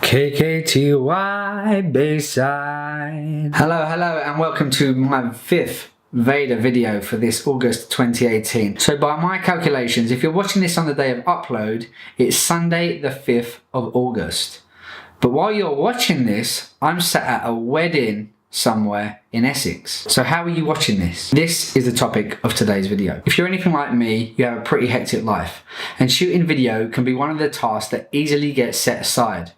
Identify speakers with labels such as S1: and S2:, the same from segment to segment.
S1: KKTY Bayside. Hello and welcome to my fifth VEDA video for this August 2018. So by my calculations, if you're watching this on the day of upload, it's Sunday the 5th of August. But while you're watching this, I'm sat at a wedding somewhere in Essex. So how are you watching this? This is the topic of today's video. If you're anything like me, you have a pretty hectic life, and shooting video can be one of the tasks that easily gets set aside.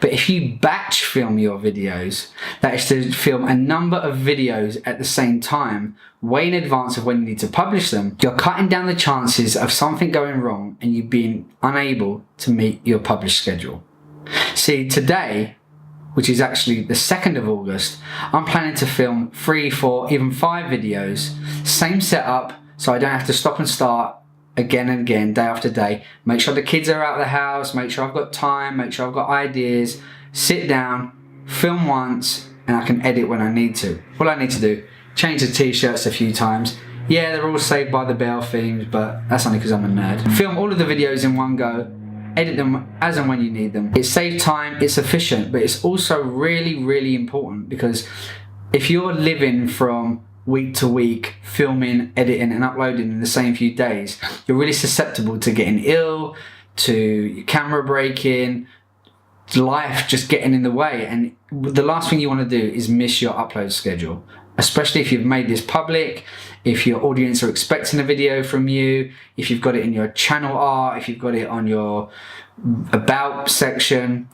S1: But if you batch film your videos, that is to film a number of videos at the same time, way in advance of when you need to publish them, you're cutting down the chances of something going wrong and you being unable to meet your published schedule. See, today, which is actually the 2nd of August, I'm planning to film 3, 4, even 5 videos, same setup, so I don't have to stop and start again and again, day after day. Make sure the kids are out of the house, make sure I've got time, make sure I've got ideas, sit down, film once, and I can edit when I need to. All I need to do, change the t-shirts a few times. Yeah, they're all Saved by the Bell themes, but that's only because I'm a nerd. Film all of the videos in one go, edit them as and when you need them. It saves time, it's efficient, but it's also really important, because if you're living from week to week, filming, editing and uploading in the same few days, you're really susceptible to getting ill, to your camera breaking, life just getting in the way. And the last thing you want to do is miss your upload schedule, especially if you've made this public, if your audience are expecting a video from you, if you've got it in your channel art, if you've got it on your about section.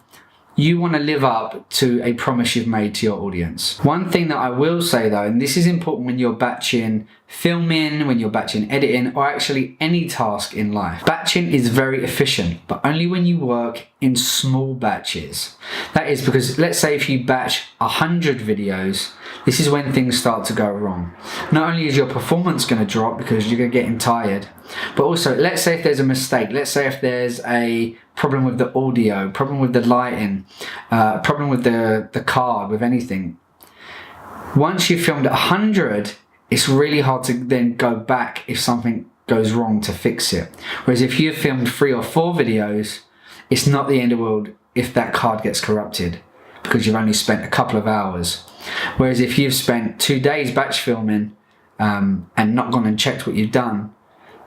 S1: You want to live up to a promise you've made to your audience. One thing that I will say though, and this is important when you're batching filming, when you're batching editing, or actually any task in life. Batching is very efficient, but only when you work in small batches. That is because, let's say if you batch 100 videos, this is when things start to go wrong. Not only is your performance going to drop because you're getting tired, but also let's say if there's a mistake, let's say if there's a problem with the audio, problem with the lighting, problem with the card, with anything. Once you've filmed 100, it's really hard to then go back if something goes wrong to fix it. Whereas if you've filmed 3 or 4 videos, it's not the end of the world if that card gets corrupted, because you've only spent a couple of hours. Whereas if you've spent 2 days batch filming and not gone and checked what you've done,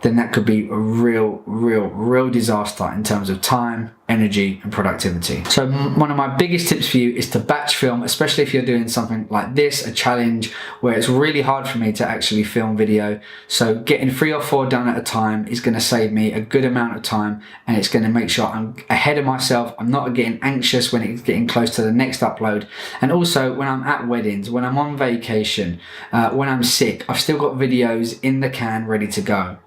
S1: then that could be a real disaster in terms of time, energy and productivity. So one of my biggest tips for you is to batch film, especially if you're doing something like this, a challenge where it's really hard for me to actually film video. So getting 3 or 4 done at a time is going to save me a good amount of time, and it's going to make sure I'm ahead of myself. I'm not getting anxious when it's getting close to the next upload. And also when I'm at weddings, when I'm on vacation, when I'm sick, I've still got videos in the can ready to go.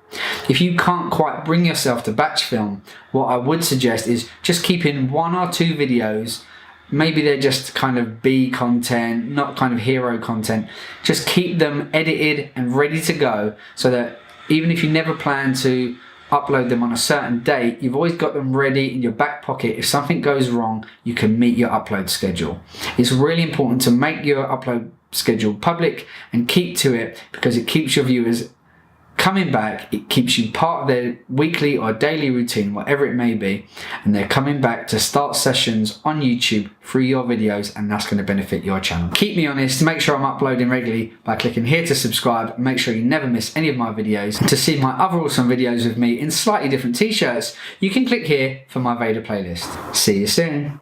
S1: If you can't quite bring yourself to batch film, what I would suggest is just keeping 1 or 2 videos. Maybe they're just kind of B content, not kind of hero content. Just keep them edited and ready to go, so that even if you never plan to upload them on a certain date, you've always got them ready in your back pocket. If something goes wrong, you can meet your upload schedule. It's really important to make your upload schedule public and keep to it, because it keeps your viewers coming back. It keeps you part of their weekly or daily routine, whatever it may be, and they're coming back to start sessions on YouTube through your videos, and that's going to benefit your channel. Keep me honest, make sure I'm uploading regularly by clicking here to subscribe. Make sure you never miss any of my videos. And to see my other awesome videos with me in slightly different t-shirts, you can click here for my VEDA playlist. See you soon.